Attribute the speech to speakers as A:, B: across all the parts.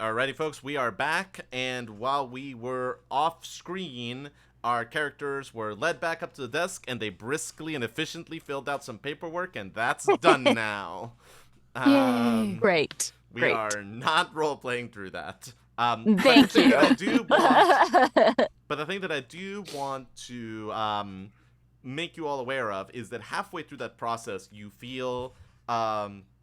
A: Alrighty, folks, we are back, and while we were off screen, our characters were led back up to the desk, and they briskly and efficiently filled out some paperwork, and that's done now.
B: Yay!
C: Great.
A: We are not role-playing through that.
C: Thank you.
A: But the thing that I do want to make you all aware of is that halfway through that process, you feel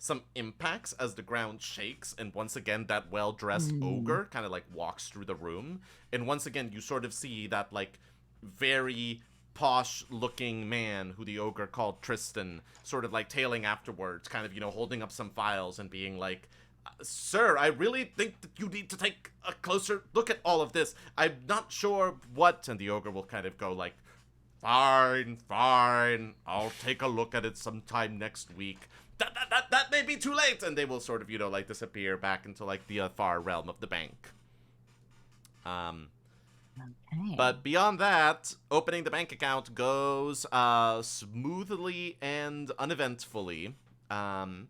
A: some impacts as the ground shakes, and once again, that well-dressed ogre kind of like walks through the room, and once again, you sort of see that like very posh-looking man who the ogre called Tristan, sort of like tailing afterwards, kind of, you know, holding up some files and being like, "Sir, I really think that you need to take a closer look at all of this. I'm not sure what," and the ogre will kind of go like, Fine, I'll take a look at it sometime next week. That may be too late, and they will sort of, you know, like disappear back into like the far realm of the bank.
C: Okay.
A: But beyond that, opening the bank account goes smoothly and uneventfully. And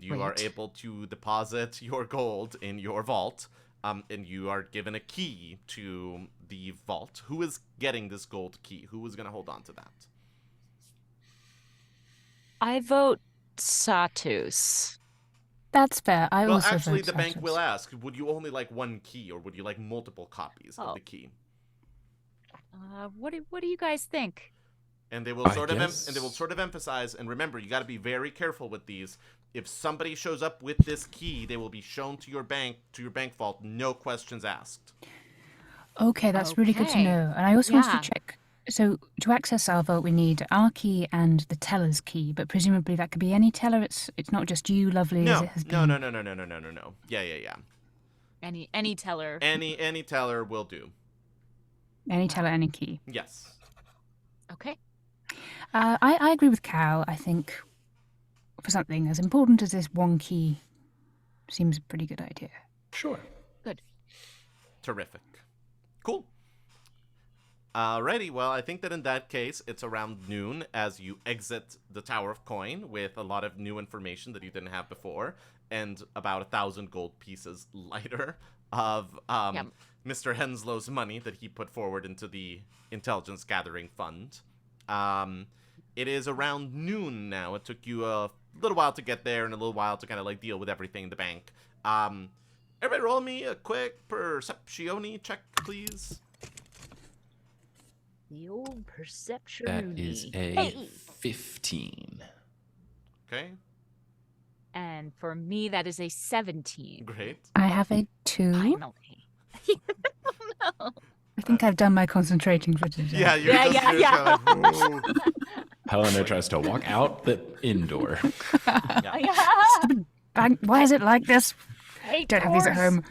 A: you are able to deposit your gold in your vault. And you are given a key to the vault. Who is getting this gold key? Who is going to hold on to that?
C: I vote Satus.
B: That's fair. I
A: Well,
B: also
A: actually,
B: vote
A: the bank
B: Satus.
A: will ask, would you only like one key, or would you like multiple copies of the key?
C: What do you guys think?
A: And they will sort of emphasize, and remember, you got to be very careful with these. If somebody shows up with this key, they will be shown to your bank vault, no questions asked.
B: Okay, that's really good to know. And I also wanted to check. So to access our vault, we need our key and the teller's key, but presumably that could be any teller. It's not just you, Lovely, as it has been.
A: No. Yeah.
C: Any teller.
A: Any teller will do.
B: Any teller, any key.
A: Yes.
C: Okay.
B: I agree with Cal. I think for something as important as this one key, seems a pretty good idea.
D: Sure.
C: Good.
A: Terrific. Cool. Alrighty, well, I think that in that case, it's around noon as you exit the Tower of Coin with a lot of new information that you didn't have before, and about 1,000 gold pieces lighter of Mr. Henslow's money that he put forward into the intelligence gathering fund. It is around noon now. It took you a little while to get there and a little while to kind of like deal with everything in the bank. Everybody roll me a quick perceptione check, please.
C: The old perception.
D: That is a 15.
A: Okay.
C: And for me, that is a 17.
A: Great.
B: I have a 2.
C: Finally. No.
B: I think I've done my concentrating for today.
A: Yeah, you're just like,
D: Helena tries to walk out the indoor.
B: Stupid bank. Why is it like this? Don't have these at home.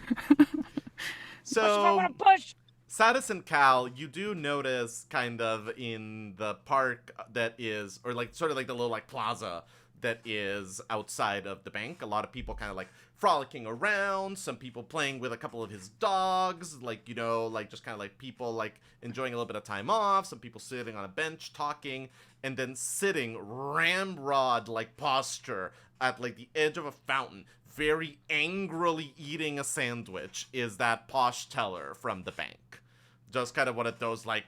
A: So,
C: push.
A: Satus and Cal, you do notice kind of in the park that is, or like sort of like the little like plaza that is outside of the bank, a lot of people kind of like frolicking around, some people playing with a couple of his dogs, like, you know, like just kind of like people like enjoying a little bit of time off, some people sitting on a bench talking, and then sitting ramrod like posture at like the edge of a fountain, very angrily eating a sandwich, is that posh teller from the bank. Just kind of one of those, like,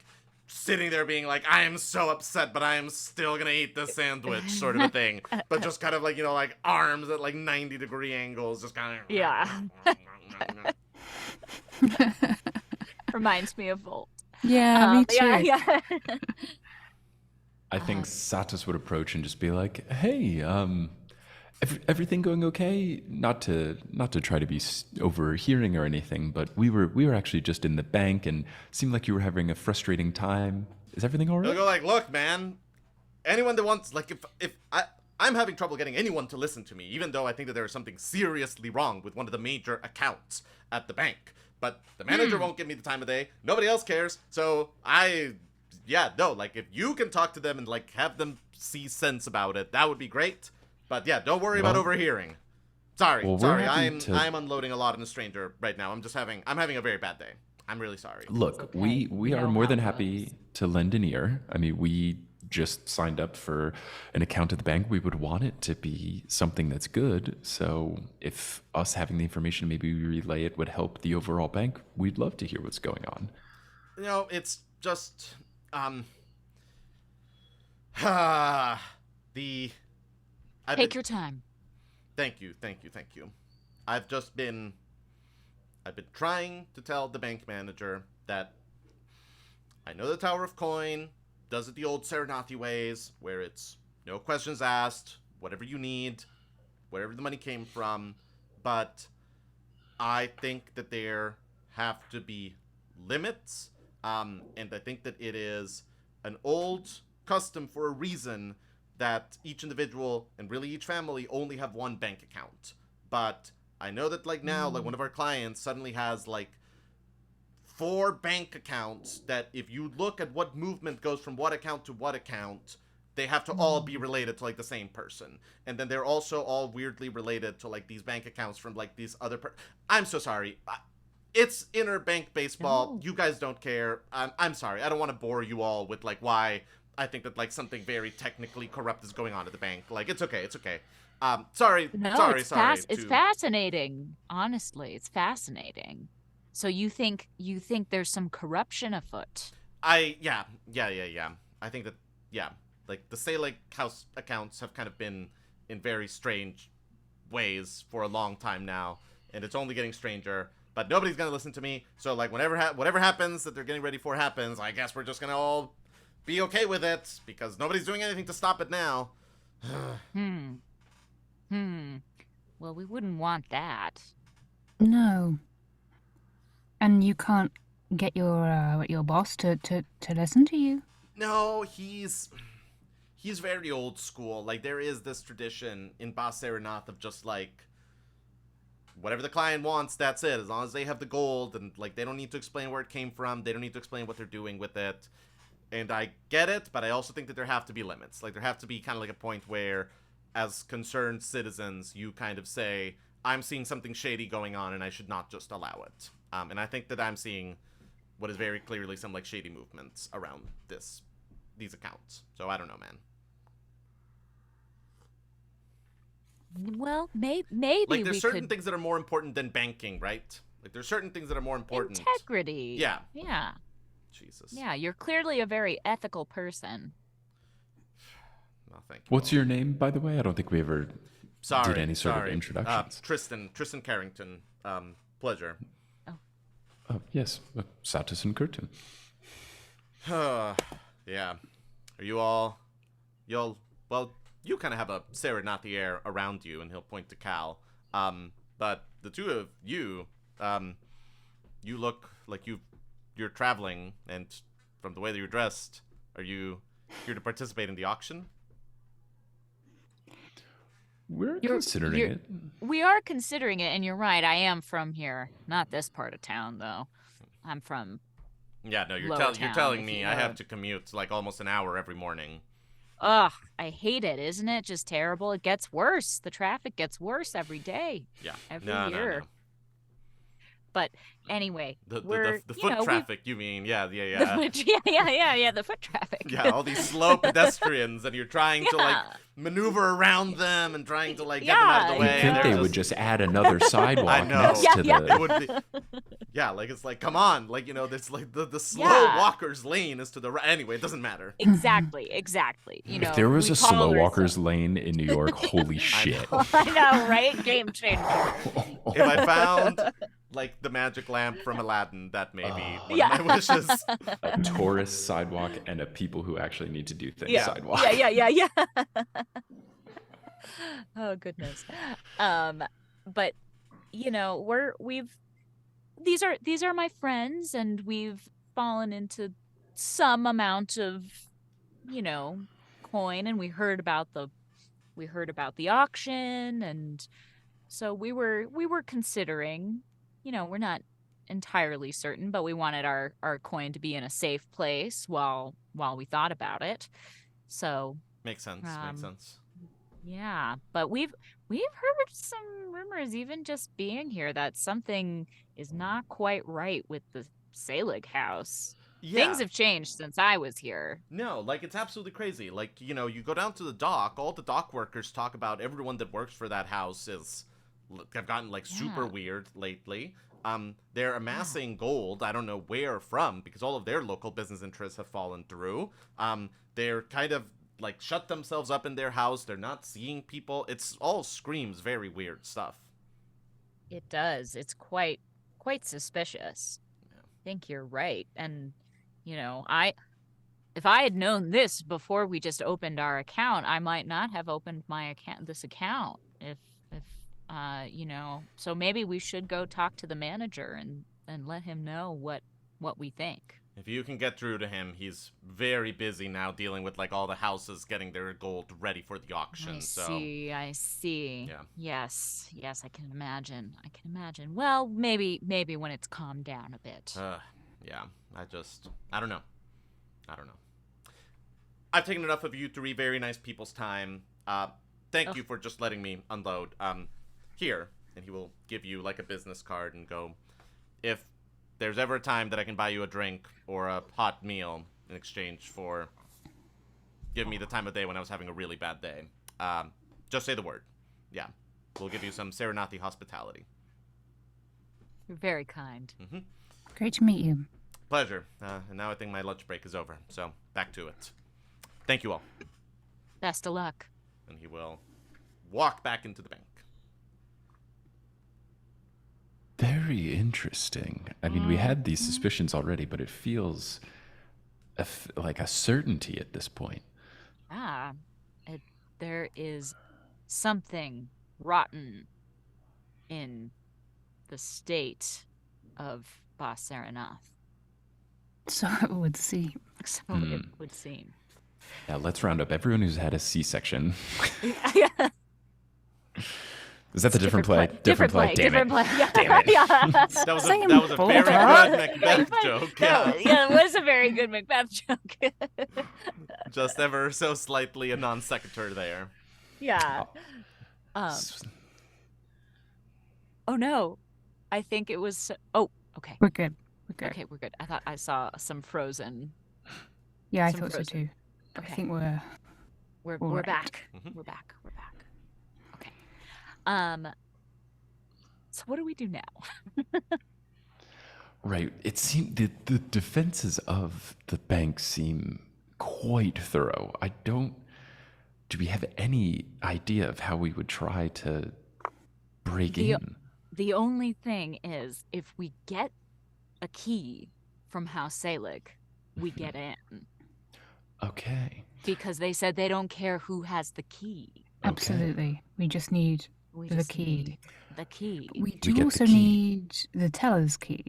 A: sitting there being like, I am so upset, but I am still gonna eat this sandwich, sort of a thing. But just kind of like, you know, like arms at like 90-degree angles, just kind of.
C: Yeah. Reminds me of Volt.
B: Yeah, me too.
C: Yeah.
D: I think Satus would approach and just be like, "Hey, everything going okay? Not to try to be overhearing or anything, but we were actually just in the bank and seemed like you were having a frustrating time. Is everything all right?"
A: They'll go like, look, man, anyone that wants, like, if I'm having trouble getting anyone to listen to me, even though I think that there is something seriously wrong with one of the major accounts at the bank. But the manager won't give me the time of day. Nobody else cares. So like, if you can talk to them and like have them see sense about it, that would be great. But yeah, don't worry about overhearing. Sorry. I'm unloading a lot on a stranger right now. I'm having a very bad day. I'm really sorry.
D: Look, we are more than happy to lend an ear. I mean, we just signed up for an account at the bank, we would want it to be something that's good. So if us having the information, maybe we relay it, would help the overall bank, we'd love to hear what's going on.
A: It's just
C: Take your time.
A: Thank you. I've been trying to tell the bank manager that I know the Tower of Coin does it the old Sherr-Ziarko ways, where it's no questions asked, whatever you need, wherever the money came from, but I think that there have to be limits, and I think that it is an old custom for a reason that each individual and really each family only have one bank account. But I know that now one of our clients suddenly has 4 bank accounts that if you look at what movement goes from what account to what account, they have to all be related to the same person. And then they're also all weirdly related to these bank accounts from these other I'm so sorry. It's inner bank baseball. No. You guys don't care. I'm sorry. I don't want to bore you all with why I think that something very technically corrupt is going on at the bank. It's okay. Sorry.
C: It's fascinating. Honestly, it's fascinating. So you think there's some corruption afoot?
A: Yeah. I think that the Selig House accounts have kind of been in very strange ways for a long time now, and it's only getting stranger. But nobody's gonna listen to me. So whatever happens that they're getting ready for happens, I guess we're just gonna all be okay with it because nobody's doing anything to stop it now.
C: Well, we wouldn't want that.
B: No. And you can't get your boss to listen to you?
A: No, he's very old school. There is this tradition in Bas Serenath of just whatever the client wants, that's it. As long as they have the gold and they don't need to explain where it came from, they don't need to explain what they're doing with it. And I get it, but I also think that there have to be limits. There have to be kind of a point where, as concerned citizens, you kind of say, I'm seeing something shady going on and I should not just allow it. And I think that I'm seeing what is very clearly some shady movements around these accounts. So I don't know, man.
C: Well, maybe
A: there's certain things that are more important than banking, right? There's certain things that are more important.
C: Integrity.
A: Yeah. Jesus.
C: Yeah, you're clearly a very ethical person.
A: Well, thank you.
D: What's your name, by the way? I don't think we ever did any sort of introductions.
A: Tristan Carrington. Pleasure.
D: Oh, yes. Satus and Curtin.
A: Yeah. Are you all... Well, you kind of have a Sherr-Ziarko air around you, and he'll point to Cal. But the two of you, you look like you're traveling, and from the way that you're dressed, are you here to participate in the auction?
D: We're considering it.
C: We are considering it, and you're right. I am from here. Not this part of town, though. I'm from
A: Yeah, no, you're telling me I have to commute almost an hour every morning.
C: Ugh, I hate it, isn't it? Just terrible. It gets worse. The traffic gets worse every day.
A: Yeah.
C: Every year. No. But anyway,
A: the foot traffic, you mean? Yeah.
C: The foot traffic.
A: Yeah, all these slow pedestrians, and you're trying to maneuver around them and trying to get them out of the way.
D: I think they would just add another sidewalk next to the.
A: It would be. Yeah, it's come on, there's the slow walkers lane is to the right. Anyway, it doesn't matter.
C: Exactly.
D: If there was a slow walkers lane in New York, holy shit!
C: I know, right? Game changer.
A: If I found the magic lamp from Aladdin, that may be one of my wishes.
D: A tourist sidewalk and a people who actually need to do things sidewalk.
C: Yeah. Oh goodness. But these are my friends, and we've fallen into some amount of coin, and we heard about the auction, and so we were considering. We're not entirely certain, but we wanted our coin to be in a safe place while we thought about it. So
A: makes sense.
C: Yeah, but we've heard some rumors, even just being here, that something is not quite right with the Selig house.
A: Yeah.
C: Things have changed since I was here.
A: No, like, it's absolutely crazy. Like, you know, you go down to the dock, all the dock workers talk about everyone that works for that house have gotten, like, super weird lately. They're amassing gold, I don't know where from, because all of their local business interests have fallen through. They're kind of, like, shut themselves up in their house. They're not seeing people. It's all screams very weird stuff.
C: It does. It's quite suspicious.
A: Yeah.
C: I think you're right. And, you know, if I had known this before we just opened our account, I might not have opened this account if you know, so maybe we should go talk to the manager and let him know what we think.
A: If you can get through to him, he's very busy now dealing with, like, all the houses getting their gold ready for the auction.
C: I see.
A: Yeah.
C: Yes, I can imagine. Well, maybe when it's calmed down a bit.
A: Yeah, I don't know. I've taken enough of you three very nice people's time. Thank you for just letting me unload. Here, and he will give you, like, a business card and go, if there's ever a time that I can buy you a drink or a hot meal in exchange for giving me the time of day when I was having a really bad day, just say the word. Yeah, we'll give you some Serenati hospitality.
C: You're very kind.
A: Mm-hmm.
B: Great to meet you.
A: Pleasure. And now I think my lunch break is over, so back to it. Thank you all.
C: Best of luck.
A: And he will walk back into the bank.
D: Very interesting. I mean, we had these suspicions already, but it feels like a certainty at this point.
C: There is something rotten in the state of Bas Serenath.
B: So it would seem.
C: It would seem.
D: Yeah, let's round up everyone who's had a C-section. Is that the different play?
C: Different play.
D: Damn it.
C: Yeah.
A: Damn it.
C: Yeah.
A: That was a very good Macbeth joke.
C: Yeah, it was a very good Macbeth joke.
A: Just ever so slightly a non sequitur there.
C: Yeah. Oh no, I think it was. Oh, okay.
B: We're good.
C: Okay, we're good. I thought I saw some frozen.
B: Yeah, I thought so too.
C: Okay.
B: I think we're
C: right.
B: back.
A: Mm-hmm.
C: We're back. Okay. So what do we do now?
D: Right. It seemed the defenses of the bank seem quite thorough. Do we have any idea of how we would try to break in?
C: The only thing is, if we get a key from House Selig, we get in.
D: Okay.
C: Because they said they don't care who has the key.
B: Absolutely. We just need the key.
C: The key.
B: We do also need the teller's key.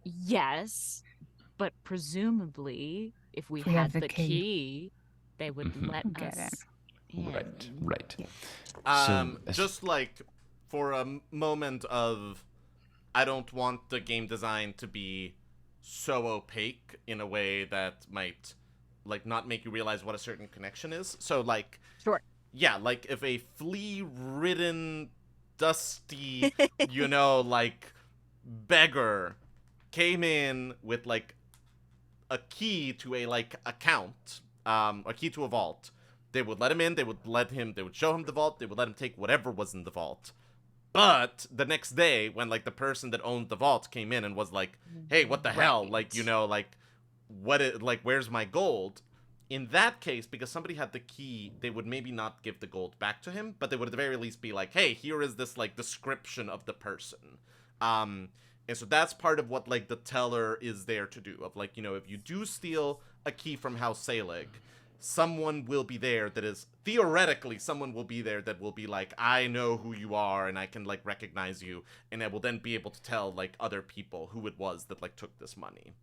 C: Yes, but presumably, if we had the key, they would let us in.
D: Right.
A: Just like for a moment of, I don't want the game design to be so opaque in a way that might, like, not make you realize what a certain connection is. So, like,
C: sure.
A: Yeah, like, if a flea-ridden, dusty, like, beggar came in with, like, a key to a, like, account, a key to a vault, they would let him in, they would show him the vault, they would let him take whatever was in the vault. But the next day, when, like, the person that owned the vault came in and was like, hey, what the hell? Like, where's my gold? In that case, because somebody had the key, they would maybe not give the gold back to him, but they would at the very least be like, hey, here is this, like, description of the person. And so that's part of what, like, the teller is there to do. Of, like, if you do steal a key from House Selig, someone will be there that is, theoretically, someone will be there that will be like, I know who you are, and I can, like, recognize you, and I will then be able to tell, like, other people who it was that, like, took this money.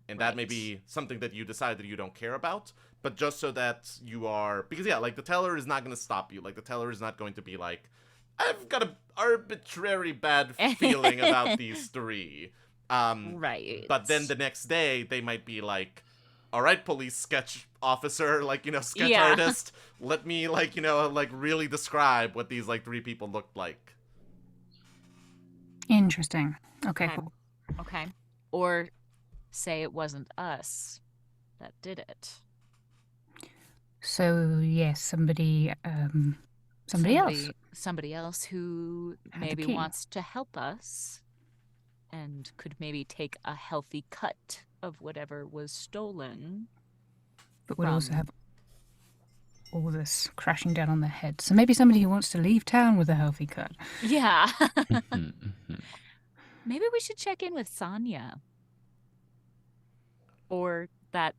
A: And that may be something that you decide that you don't care about, but just so that you are, because yeah, like, the teller is not going to stop you. Like, the teller is not going to be like, I've got an arbitrary bad feeling about these three.
C: Right.
A: But then the next day, they might be like, all right, police sketch officer, like, sketch artist, let me, like, really describe what these, like, three people looked like.
B: Interesting. Okay, cool.
C: Okay. Or say it wasn't us that did it.
B: So yes, somebody else.
C: Somebody else who maybe wants to help us and could maybe take a healthy cut of whatever was stolen.
B: But would also have all this crashing down on their head. So maybe somebody who wants to leave town with a healthy cut.
C: Yeah. Maybe we should check in with Sonia. Or that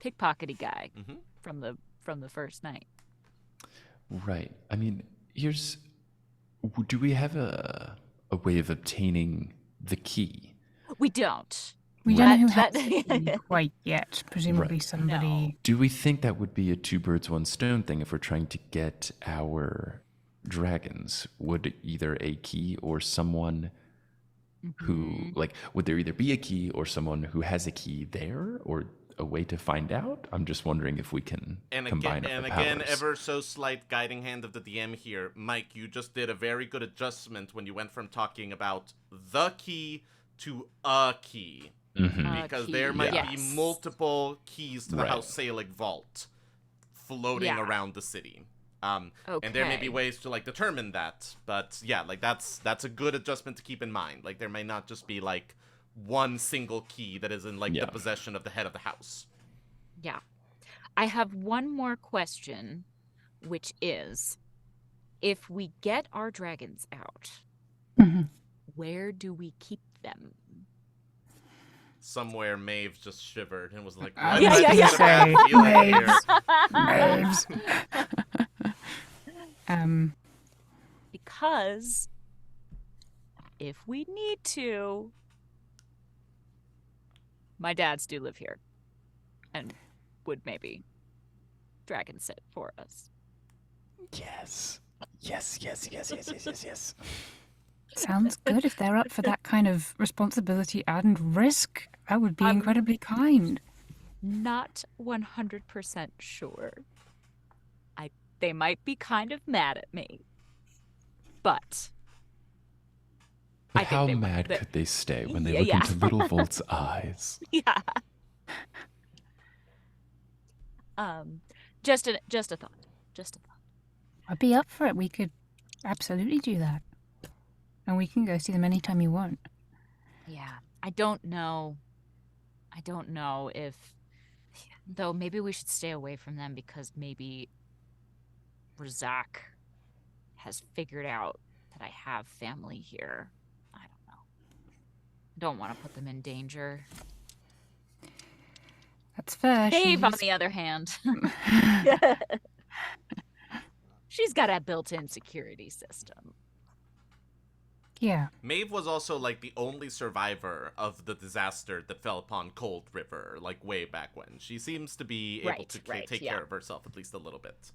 C: pickpockety guy from the first night.
D: Right. I mean, do we have a way of obtaining the key?
C: We don't.
B: We don't know who has the key quite yet. Presumably somebody... No.
D: Do we think that would be a two birds, one stone thing if we're trying to get our dragons? Would either a key or someone who, would there either be a key or someone who has a key there, or a way to find out? I'm just wondering if we can combine our powers.
A: And again, ever so slight guiding hand of the DM here. Mike, you just did a very good adjustment when you went from talking about the key to a key. Because there might be multiple keys to the House Salic vault floating around the city. And there may be ways to determine that, but that's a good adjustment to keep in mind. There may not just be one single key that is in the possession of the head of the house.
C: Yeah. I have one more question, which is, if we get our dragons out, where do we keep them?
A: Somewhere Maeve just shivered and was like,
B: Maeve's.
C: Because if we need to, my dads do live here and would maybe dragon sit for us.
D: Yes.
B: Sounds good. If they're up for that kind of responsibility and risk, that would be incredibly kind.
C: Not 100% sure. They might be kind of mad at me, but
D: how mad could they stay when they look into Little Volt's eyes?
C: Yeah. Just a thought.
B: I'd be up for it. We could absolutely do that. And we can go see them anytime you want.
C: Yeah. I don't know if... Though maybe we should stay away from them because maybe Razak has figured out that I have family here. I don't know. Don't want to put them in danger.
B: That's fair.
C: Dave, on the other hand. She's got a built-in security system.
B: Yeah.
A: Maeve was also the only survivor of the disaster that fell upon Cold River, way back when. She seems to be able to take care of herself at least a little bit.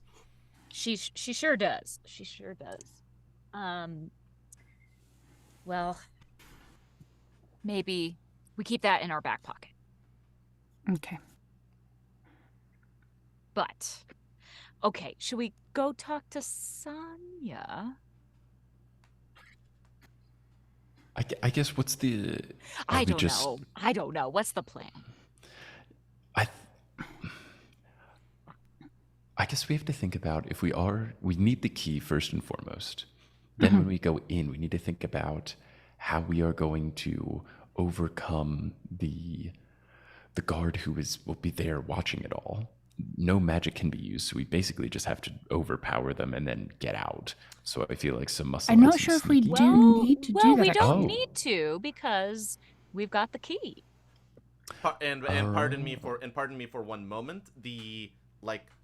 C: She sure does. Well, maybe we keep that in our back pocket.
B: Okay.
C: But, okay, should we go talk to Sonia?
D: I guess what's the...
C: I don't know. What's the plan?
D: I guess we have to think about we need the key first and foremost. Then when we go in, we need to think about how we are going to overcome the guard who will be there watching it all. No magic can be used, so we basically just have to overpower them and then get out. So I feel like some muscle.
B: I'm not sure if we do need to do that.
C: Well, we don't need to because we've got the key.
A: And pardon me for one moment. The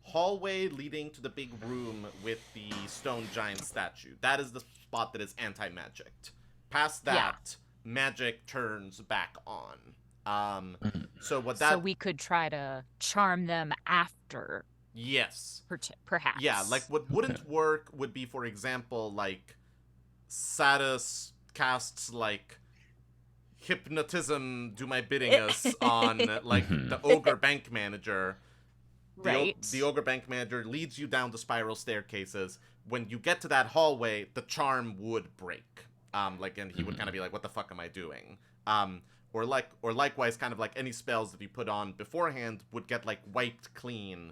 A: hallway leading to the big room with the stone giant statue. That is the spot that is anti-magic. Past that, magic turns back on. So we could try to charm them after. Yes. Perhaps. Yeah, what wouldn't work would be, for example, Satus casts hypnotism, do my bidding us on the ogre bank manager. The ogre bank manager leads you down the spiral staircases. When you get to that hallway, the charm would break. And he would kind of be like, what the fuck am I doing? or likewise, kind of like any spells that you put on beforehand would get like wiped clean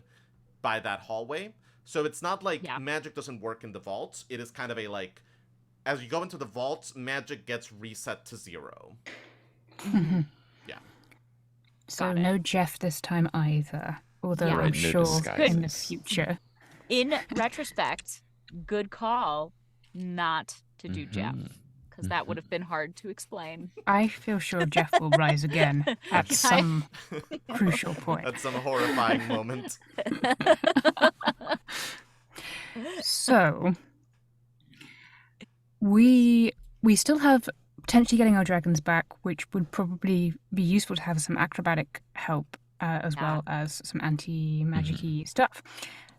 A: by that hallway. So it's not like magic doesn't work in the vaults. It is kind of a like, as you go into the vaults, magic gets reset to 0.
B: Mm-hmm.
A: Yeah.
B: So no Jeff this time either. Although I'm sure in the future.
C: In retrospect, good call not to do Jeff, because that would have been hard to explain.
B: I feel sure Jeff will rise again at some crucial point.
A: At some horrifying moment.
B: So, we still have potentially getting our dragons back, which would probably be useful to have some acrobatic help as well as some anti-magic-y stuff.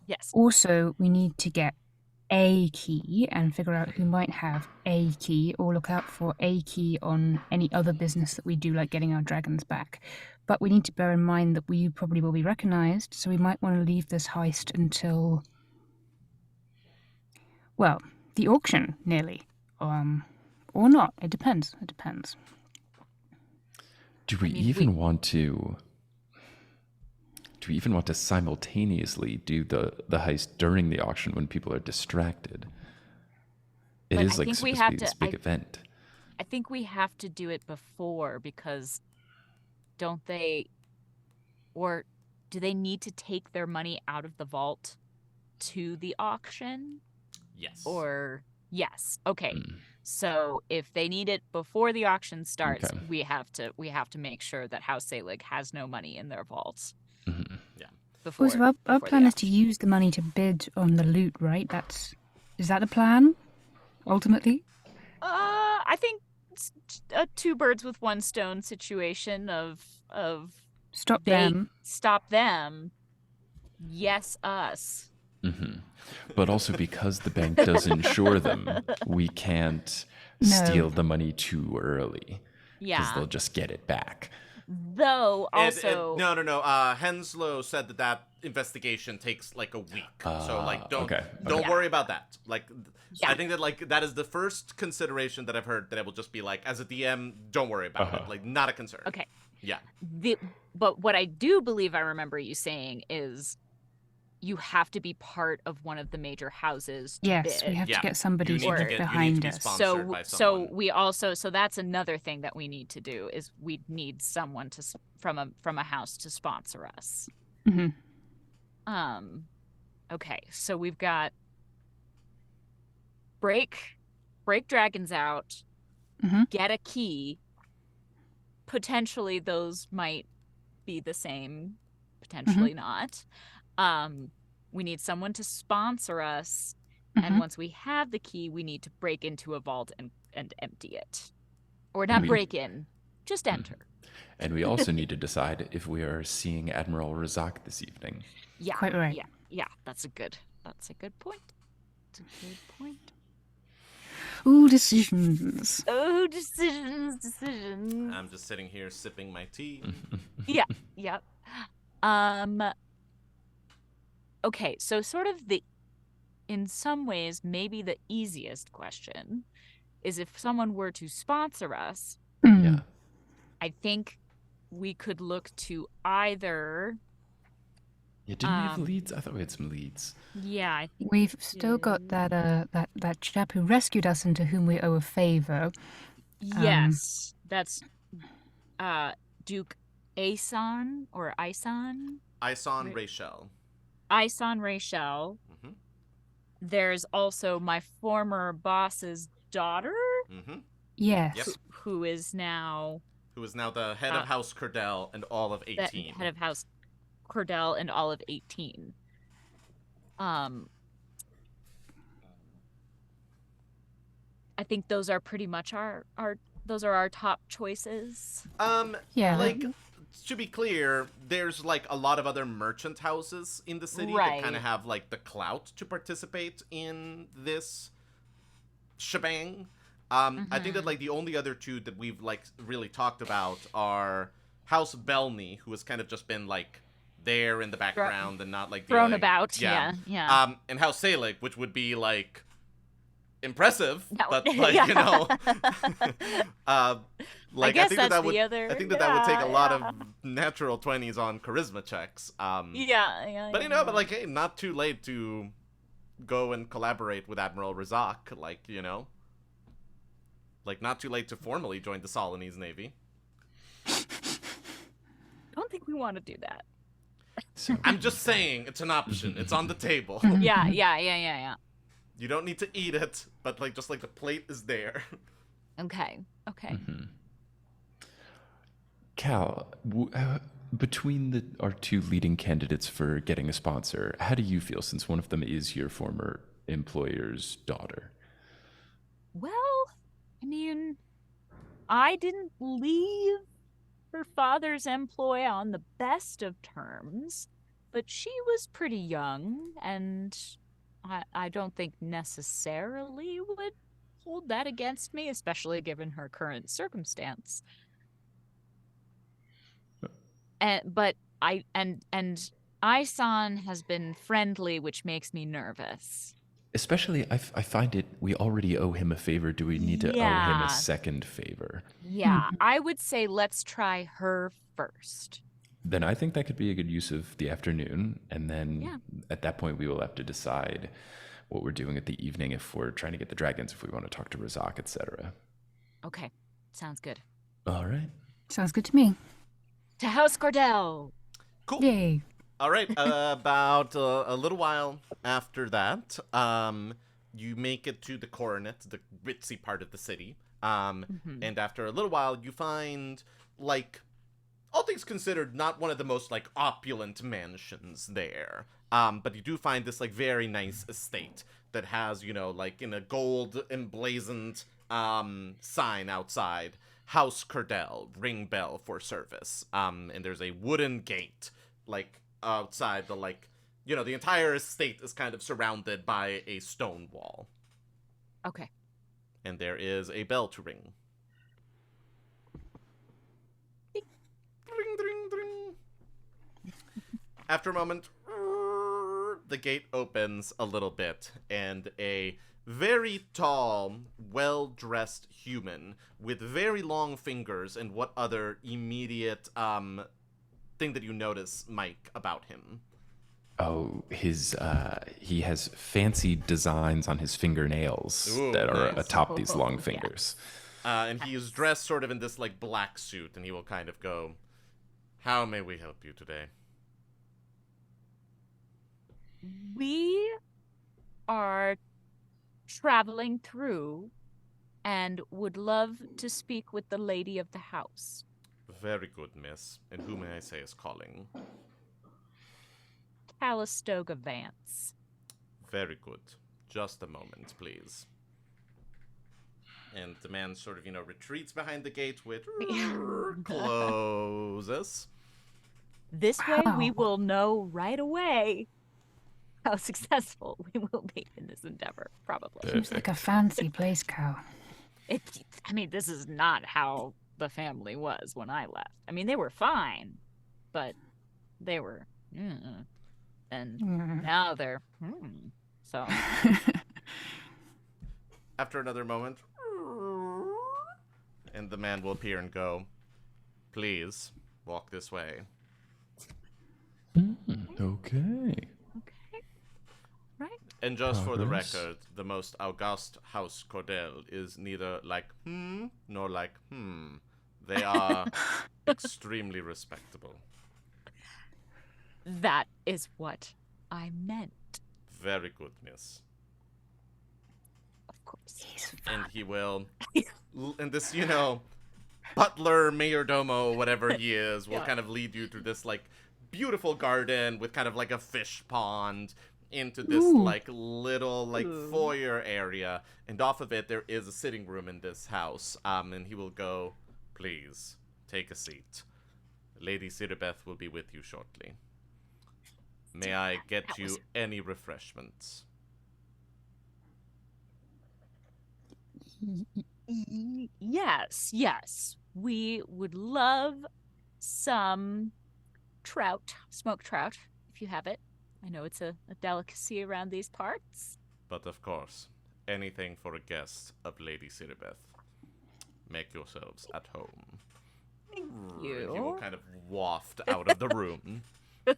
C: Yes.
B: Also, we need to get a key and figure out who might have a key, or look out for a key on any other business that we do, like getting our dragons back. But we need to bear in mind that we probably will be recognized, so we might want to leave this heist until, well, the auction, nearly. Or not. It depends.
D: Do we even want to simultaneously do the heist during the auction when people are distracted? It is like supposed to be this big event.
C: I think we have to do it before, because don't they, or do they need to take their money out of the vault to the auction?
A: Yes.
C: Or yes. Okay. So if they need it before the auction starts, we have to make sure that House Selig has no money in their vaults.
A: Mm-hmm. Yeah.
C: Before,
B: so our plan is to use the money to bid on the loot, right? Is that the plan? Ultimately?
C: I think it's a 2 birds with 1 stone situation of
B: stop
C: them. Yes, us.
D: Mm-hmm. But also because the bank does insure them, we can't steal the money too early.
C: Yeah.
D: Because they'll just get it back.
C: Though, also...
A: No. Henslow said that investigation takes like a week. So, like, don't worry about that. Like, I think that, like, that is the first consideration that I've heard that I will just be like, as a DM, don't worry about it. Like, not a concern.
C: Okay.
A: Yeah.
C: But what I do believe I remember you saying is you have to be part of one of the major houses to bid.
B: We have to get somebody behind us.
C: So we also, so that's another thing that we need to do, is we need someone from a house to sponsor us.
B: Mm-hmm.
C: Okay, so we've got break dragons out, get a key. Potentially those might be the same, potentially not. We need someone to sponsor us, and once we have the key, we need to break into a vault and empty it. Or not break in, just enter.
D: And we also need to decide if we are seeing Admiral Razak this evening.
C: Yeah,
B: quite right.
C: Yeah, that's a good point.
B: Ooh, decisions.
C: Oh, decisions.
A: I'm just sitting here sipping my tea.
C: Yeah. Okay, so sort of in some ways, maybe the easiest question is, if someone were to sponsor us, I think we could look to either...
D: Yeah, didn't we have leads? I thought we had some leads.
C: Yeah.
B: We've still got that chap who rescued us and to whom we owe a favor.
C: Yes, that's Duke Aison or Ison?
A: Ison Rachel.
C: Ison Rachel. There's also my former boss's daughter.
B: Yes.
A: Yep.
C: Who is now
A: the head of House Cordell and all of 18.
C: Head of House Cordell and all of 18. I think those are pretty much our top choices.
A: Like, to be clear, there's like a lot of other merchant houses in the city that kind of have like the clout to participate in this shebang. I think that like the only other 2 that we've like really talked about are House Belny, who has kind of just been like there in the background and not like
C: thrown about. Yeah.
A: And House Selig, which would be like impressive,
C: No.
A: but like you know, like
C: I guess
A: that
C: that's
A: would
C: the other.
A: I think that would take a lot of natural 20s on charisma checks.
C: Yeah.
A: But you know, but like, hey, not too late to go and collaborate with Admiral Razak. Like you know, like not too late to formally join the Solinese Navy.
C: I don't think we want to do that.
D: So,
A: I'm just saying, it's an option. It's on the table.
C: Yeah.
A: You don't need to eat it, but like just like the plate is there.
C: Okay.
D: Cal, between our two leading candidates for getting a sponsor, how do you feel since one of them is your former employer's daughter?
C: Well, I mean, I didn't leave her father's employ on the best of terms, but she was pretty young, and I don't think necessarily would hold that against me, especially given her current circumstance. But Isan has been friendly, which makes me nervous.
D: Especially, I find it, we already owe him a favor. Do we need to owe him a second favor?
C: Yeah, I would say let's try her first.
D: Then I think that could be a good use of the afternoon. And then at that point, we will have to decide what we're doing at the evening, if we're trying to get the dragons, if we want to talk to Razak, etc.
C: Okay, sounds good.
D: All right.
B: Sounds good to me.
C: To House Cordell.
A: Cool.
B: Yay.
A: All right. About a little while after that, you make it to the coronet, the ritzy part of the city. And after a little while, you find, like, all things considered, not one of the most, like, opulent mansions there. But you do find this, like, very nice estate that has, you know, like, in a gold emblazoned sign outside, House Cordell, ring bell for service. And there's a wooden gate, like, outside the, like, you know, the entire estate is kind of surrounded by a stone wall.
C: Okay.
A: And there is a bell to ring. Ring, ring, ring. After a moment, the gate opens a little bit, and a very tall, well-dressed human with very long fingers, and what other immediate thing that you notice, Mike, about him?
D: Oh, he has fancy designs on his fingernails that are atop these long fingers.
A: And he is dressed sort of in this, like, black suit, and he will kind of go, "How may we help you today?"
C: We are traveling through and would love to speak with the lady of the house.
A: Very good, miss. And who may I say is calling?
C: Calistoga Vance.
A: Very good. Just a moment, please. And the man sort of, you know, retreats behind the gate, which closes.
C: This way we will know right away how successful we will be in this endeavor, probably.
B: Seems like a fancy place, Cal.
C: I mean, this is not how the family was when I left. I mean, they were fine, but they were, and now they're, so.
A: After another moment, and the man will appear and go, "Please, walk this way."
D: Okay.
C: Right.
A: And just for the record, the most august House Cordell is neither like, nor like, They are extremely respectable.
C: That is what I meant.
A: Very good, miss.
C: Of course.
A: And he will, and this, you know, butler, mayordomo, whatever he is, will kind of lead you through this, like, beautiful garden with kind of like a fish pond into this like little like foyer area, and off of it there is a sitting room in this house. And he will go, "Please take a seat. Lady Sirbeth will be with you shortly. May I get you any refreshments?"
C: Yes. We would love some trout, smoked trout, if you have it. I know it's a delicacy around these parts.
A: But of course, anything for a guest of Lady Siribeth. Make yourselves at home.
C: Thank
A: And
C: you.
A: he will kind of waft out of the room.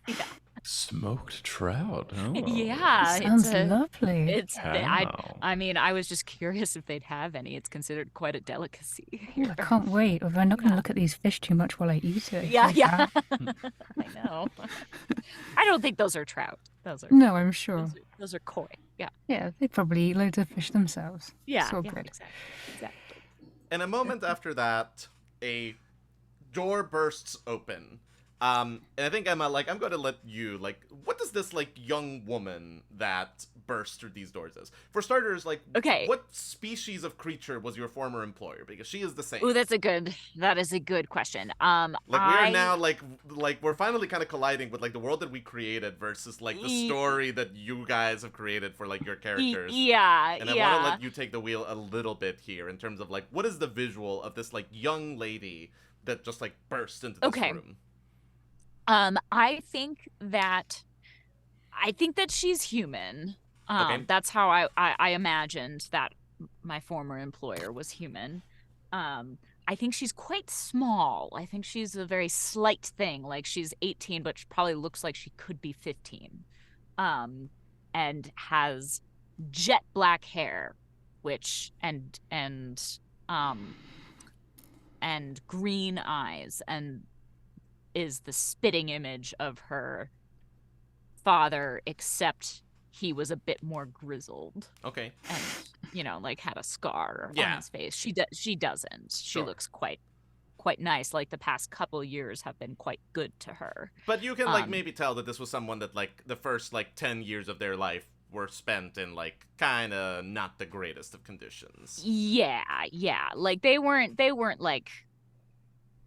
C: Yeah.
D: Smoked trout. Oh.
C: Yeah,
B: Sounds lovely.
C: I mean, I was just curious if they'd have any. It's considered quite a delicacy.
B: Ooh, I can't wait. Although I'm not going to look at these fish too much while I eat it.
C: Yeah,
B: Like
C: yeah.
B: that.
C: I know. I don't think those are trout. Those are
B: No, I'm sure.
C: those are koi. Yeah.
B: Yeah, they probably eat loads of fish themselves.
C: Yeah.
B: It's all
C: yeah,
B: good.
C: exactly.
A: And a moment after that, a door bursts open. And I think Emma, I'm going to let you, what does this, young woman that burst through these doors is? For starters,
C: okay,
A: what species of creature was your former employer? Because she is the same.
C: Ooh, that is a good question.
A: We are now, we're finally kind of colliding with, the world that we created versus, the story that you guys have created for, your characters.
C: Yeah,
A: and I want to let you take the wheel a little bit here in terms of, what is the visual of this, young lady that just, burst into this room?
C: I think that she's human.
A: Okay.
C: That's how I imagined that my former employer was human. I think she's quite small. I think she's a very slight thing. She's 18, but she probably looks like she could be 15. And has jet black hair, and green eyes, and is the spitting image of her father, except he was a bit more grizzled.
A: Okay.
C: And, had a scar
A: Yeah.
C: on his face. She doesn't. She
A: Sure.
C: looks quite nice. The past couple years have been quite good to her.
A: But you can, maybe tell that this was someone that, the first, 10 years of their life were spent in, kind of not the greatest of conditions.
C: Yeah. They weren't,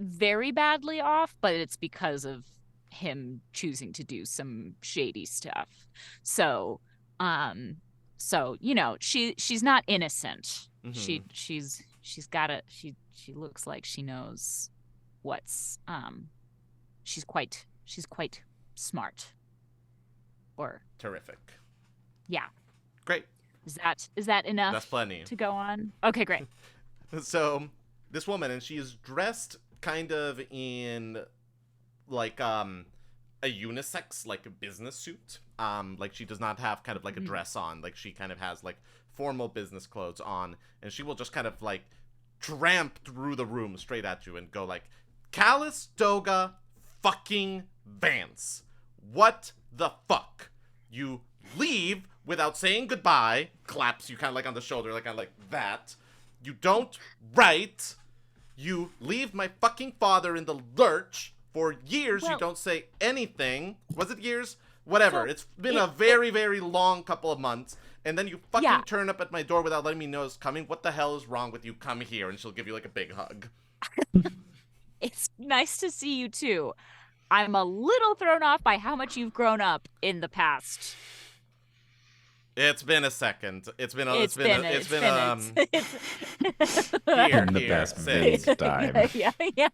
C: very badly off, but it's because of him choosing to do some shady stuff. So she's not innocent.
A: Mm-hmm.
C: She looks like she knows what's she's quite smart. Or
A: terrific.
C: Yeah.
A: Great.
C: Is that enough?
A: That's plenty
C: to go on. Okay, great.
A: So this woman, and she is dressed kind of in a unisex, a business suit. She does not have kind of a dress on. She kind of has formal business clothes on, and she will just kind of tramp through the room straight at you and go Calistoga fucking Vance. What the fuck? You leave without saying goodbye. Claps you kind of on the shoulder, kind of like that. You don't write. You leave my fucking father in the lurch. For years, you don't say anything. Was it years? Whatever. It's been a very, very long couple of months. And then you fucking turn up at my door without letting me know it's coming. What the hell is wrong with you? Come here. And she'll give you a big hug.
C: It's nice to see you too. I'm a little thrown off by how much you've grown up in the past.
A: It's been a second. It's been
D: On the best Vince time.
C: Yeah.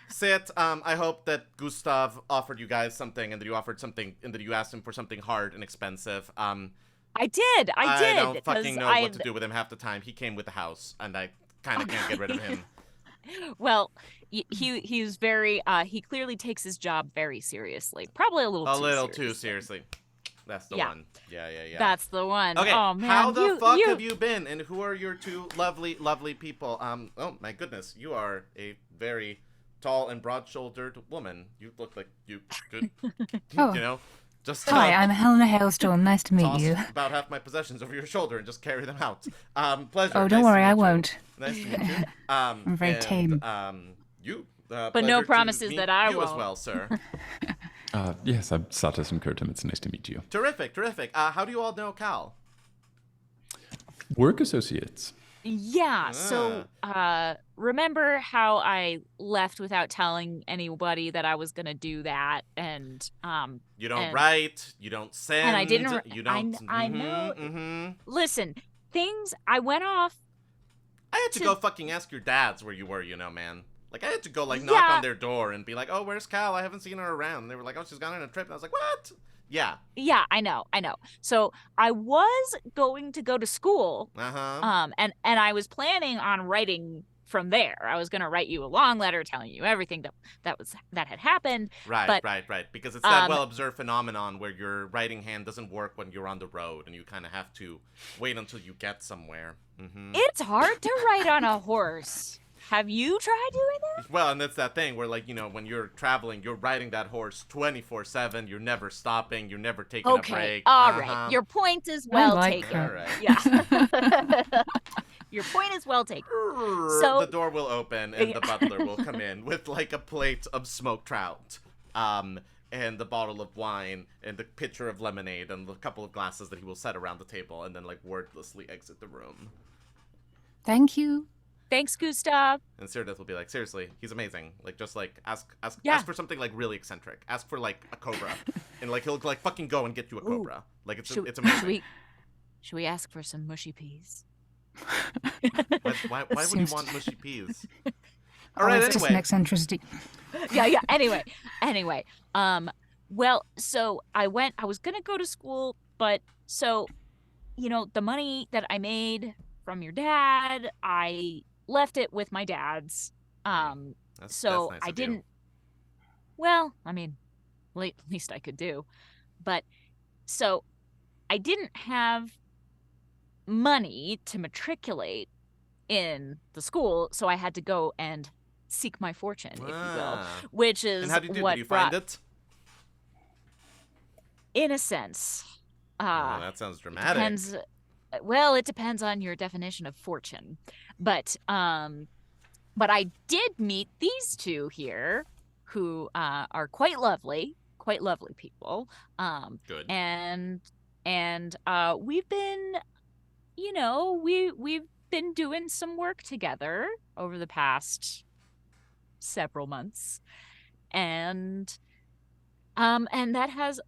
A: Sit. I hope that Gustav offered you guys something, and that you offered something, and that you asked him for something hard and expensive.
C: I did.
A: I don't fucking know what to do with him half the time. He came with the house, and I kind of can't get rid of him.
C: Well, he's very. He clearly takes his job very seriously. Probably a little
A: too seriously. That's the one. Yeah.
C: That's the one.
A: Okay,
C: oh, man.
A: how the fuck have you been? And who are your two lovely, lovely people? Oh my goodness, you are a very tall and broad-shouldered woman. You look like you could, just...
B: Hi, I'm Helena Hailstorm. Nice to meet you.
A: About half my possessions over your shoulder and just carry them out. Pleasure.
B: Oh, don't worry, I won't.
A: Nice to meet you.
B: I'm very tame.
C: But no promises that I
A: won't.
C: will.
A: You as well, sir.
D: Yes, I'm Satus and Kurtum. It's nice to meet you.
A: Terrific. How do you all know Cal?
D: Work associates.
C: Yeah, so remember how I left without telling anybody that I was going to do that, and
A: you don't write, you don't send,
C: and I didn't.
A: You don't.
C: I know. Listen, I went off.
A: I had to go fucking ask your dads where you were, man. I had to go knock on their door and be like, "Oh, where's Cal? I haven't seen her around." And they were like, "Oh, she's gone on a trip." And I was like, "What?" Yeah.
C: Yeah, I know. So I was going to go to school, and I was planning on writing from there. I was going to write you a long letter telling you everything that had happened.
A: Right, right. Because it's that well-observed phenomenon where your writing hand doesn't work when you're on the road, and you kind of have to wait until you get somewhere.
C: It's hard to write on a horse. Have you tried doing that?
A: Well, and that's that thing where, like, when you're traveling, you're riding that horse 24/7. You're never stopping. You're never taking a break.
C: All right. Your point is well taken.
A: All right.
C: Yeah. Your point is well taken. So
A: the door will open and the butler will come in with, like, a plate of smoked trout, and the bottle of wine and the pitcher of lemonade and a couple of glasses that he will set around the table and then, like, wordlessly exit the room.
B: Thank you.
C: Thanks, Gustav.
A: And Cyrdath will be like, seriously, he's amazing. Like, just, like, ask for something, like, really eccentric. Ask for, like, a cobra. And, like, he'll, like, fucking go and get you a cobra. Like, it's amazing.
C: Should we ask for some mushy peas?
A: Why would you want mushy peas? All right,
B: just an eccentricity.
C: Yeah. Anyway. Well, so I was going to go to school, but so, the money that I made from your dad, I left it with my dad's.
A: That's nice
C: I
A: of
C: didn't.
A: You.
C: Well, I mean, least I could do, but so I didn't have money to matriculate in the school, so I had to go and seek my fortune, if you will, which is
A: and how did you do?
C: What
A: did you find it?
C: In a sense.
A: That sounds dramatic.
C: It depends on your definition of fortune. But I did meet these two here who are quite lovely people.
A: Good.
C: And we've been, we've been doing some work together over the past several months. And that has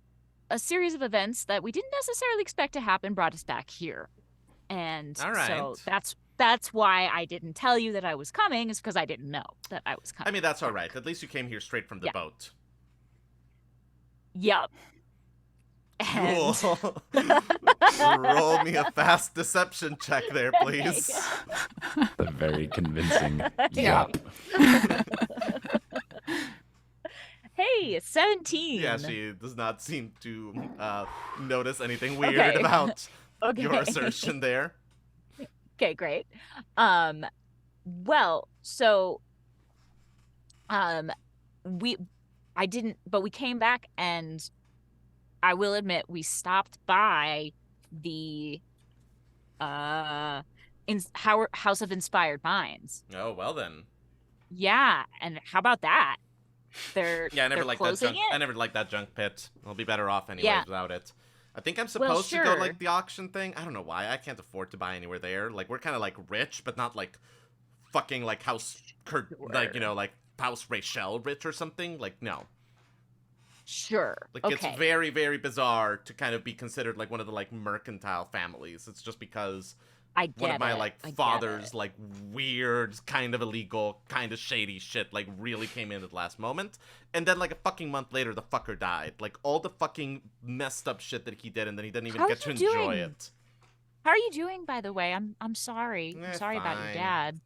C: a series of events that we didn't necessarily expect to happen brought us back here. And so that's why I didn't tell you that I was coming, is because I didn't know that I was coming.
A: I mean, that's all right. At least you came here straight from the boat.
C: Yep.
A: Cool. Roll me a fast deception check there, please.
D: A very convincing yep.
C: Hey, 17.
A: Yeah, she does not seem to notice anything weird about your assertion there.
C: Okay, great. Well, so we came back, and I will admit we stopped by the House of Inspired Minds.
A: Oh, well then.
C: Yeah, and how about that?
A: I never liked that junk. I never liked that junk pit. I'll be better off anyways without it. I think I'm supposed to go like the auction thing. I don't know why. I can't afford to buy anywhere there. Like, we're kind of like rich, but not like fucking like House like House Rachel rich or something. Like, no.
C: Sure.
A: Like, it's very, very bizarre to kind of be considered like one of the like mercantile families. It's just because one of my like father's like weird, kind of illegal, kind of shady shit like really came in at the last moment, and then like a fucking month later the fucker died. Like, all the fucking messed up shit that he did, and then he didn't even get to enjoy it.
C: How are you doing, by the way? I'm sorry. I'm sorry about your dad.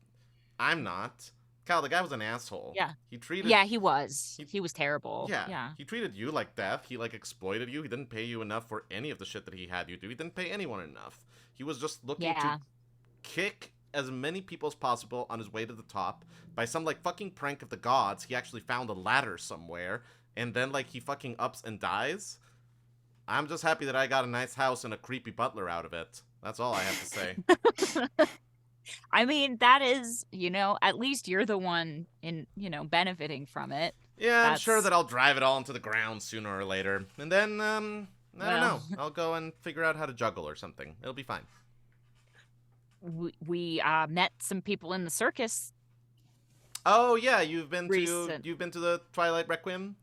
A: I'm not. Kyle, the guy was an asshole.
C: Yeah. He was. He was terrible.
A: Yeah. He treated you like death. He like exploited you. He didn't pay you enough for any of the shit that he had you do. He didn't pay anyone enough. He was just looking to kick as many people as possible on his way to the top. By some like fucking prank of the gods, he actually found a ladder somewhere, and then like he fucking ups and dies. I'm just happy that I got a nice house and a creepy butler out of it. That's all I have to say.
C: I mean, that is, at least you're the one in, benefiting from it.
A: Yeah, I'm sure that I'll drive it all into the ground sooner or later. And then, I don't know. I'll go and figure out how to juggle or something. It'll be fine.
C: We met some people in the circus.
A: Oh, yeah, you've been to the Twilight Requiem?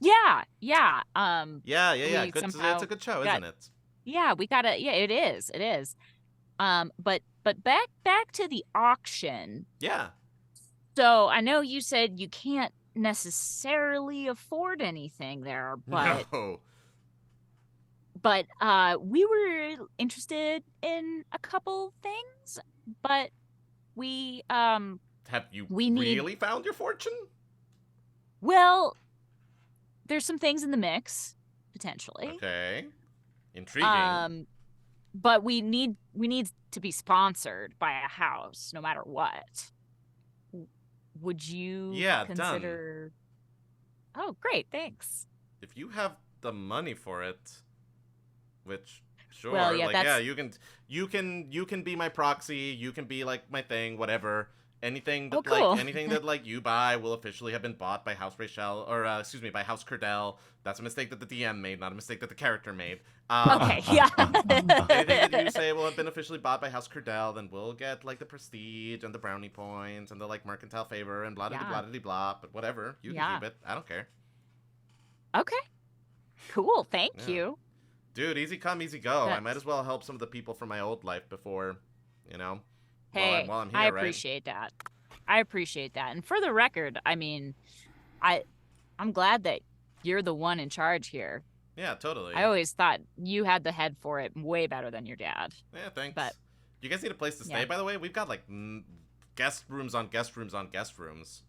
C: Yeah.
A: Yeah. Good. It's a good show, isn't it?
C: Yeah, it is. But back to the auction.
A: Yeah.
C: So I know you said you can't necessarily afford anything there, but But we were interested in a couple things, but we
A: have you really found your fortune?
C: Well, there's some things in the mix potentially.
A: Okay, intriguing.
C: But we need to be sponsored by a house, no matter what. Would you consider?
A: Done.
C: Oh, great, thanks.
A: If you have the money for it, which sure,
C: well, yeah,
A: like you can be my proxy, you can be like my thing, whatever. Anything that anything that like you buy will officially have been bought by House Rachel, or by House Curdell. That's a mistake that the DM made, not a mistake that the character made.
C: Okay, yeah.
A: Anything that you say will have been officially bought by House Curdell, then we'll get like the prestige and the brownie points and the like mercantile favor and blah blah blah blah. But whatever, you can keep it. I don't care.
C: Okay. Cool. Thank you.
A: Dude, easy come, easy go. I might as well help some of the people from my old life before,
C: Hey,
A: while I'm here,
C: I appreciate that. I appreciate that. And for the record, I mean, I'm glad that you're the one in charge here.
A: Yeah, totally.
C: I always thought you had the head for it way better than your dad.
A: Yeah, thanks.
C: But
A: you guys need a place to stay, by the way? We've got like guest rooms on guest rooms on guest rooms.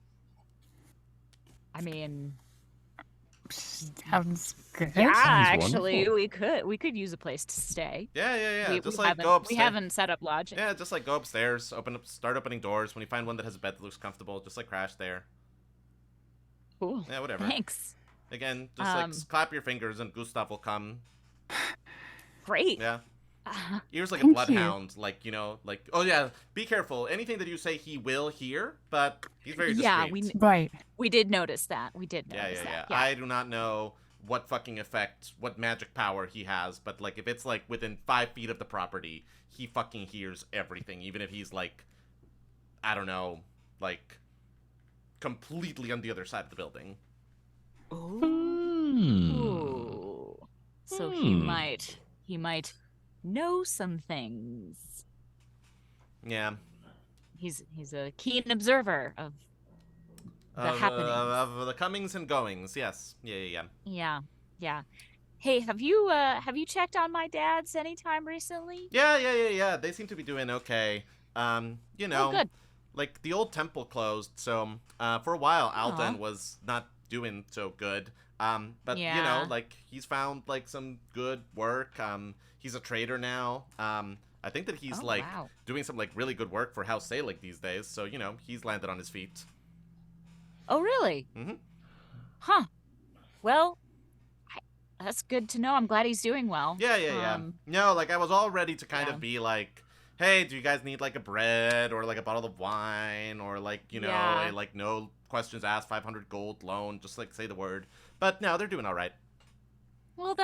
C: I mean,
B: sounds good.
C: Yeah,
D: sounds
C: actually,
D: wonderful.
C: we could use a place to stay.
A: Yeah.
C: We
A: go upstairs.
C: We haven't set up lodging.
A: Yeah, just like go upstairs, start opening doors. When you find one that has a bed that looks comfortable, just like crash there.
C: Cool.
A: Yeah, whatever.
C: Thanks.
A: Again, just clap your fingers and Gustav will come.
C: Great.
A: Yeah. Ears like a bloodhound, oh yeah, be careful. Anything that you say, he will hear, but he's very discreet.
C: Yeah, we did notice that. We did notice that. Yeah.
A: I do not know what fucking effect, what magic power he has, but like if it's like within 5 feet of the property, he fucking hears everything, even if he's like, I don't know, like completely on the other side of the building.
C: Ooh. So he might know some things.
A: Yeah.
C: He's a keen observer of the happenings.
A: Of the comings and goings, yes. Yeah.
C: Hey, have you checked on my dad's anytime recently?
A: Yeah. They seem to be doing okay.
C: Oh, good.
A: Like the old temple closed, so for a while Alden was not doing so good. But like he's found like some good work. He's a trader now. I think that he's doing some like really good work for House Selig these days. So he's landed on his feet.
C: Oh really?
A: Mm-hmm.
C: Huh. Well, that's good to know. I'm glad he's doing well.
A: Yeah. No, like I was all ready to kind of be like, hey, do you guys need like a bread or like a bottle of wine or like a like no questions asked 500 gold loan, just like say the word. But no, they're doing all right.
C: Well,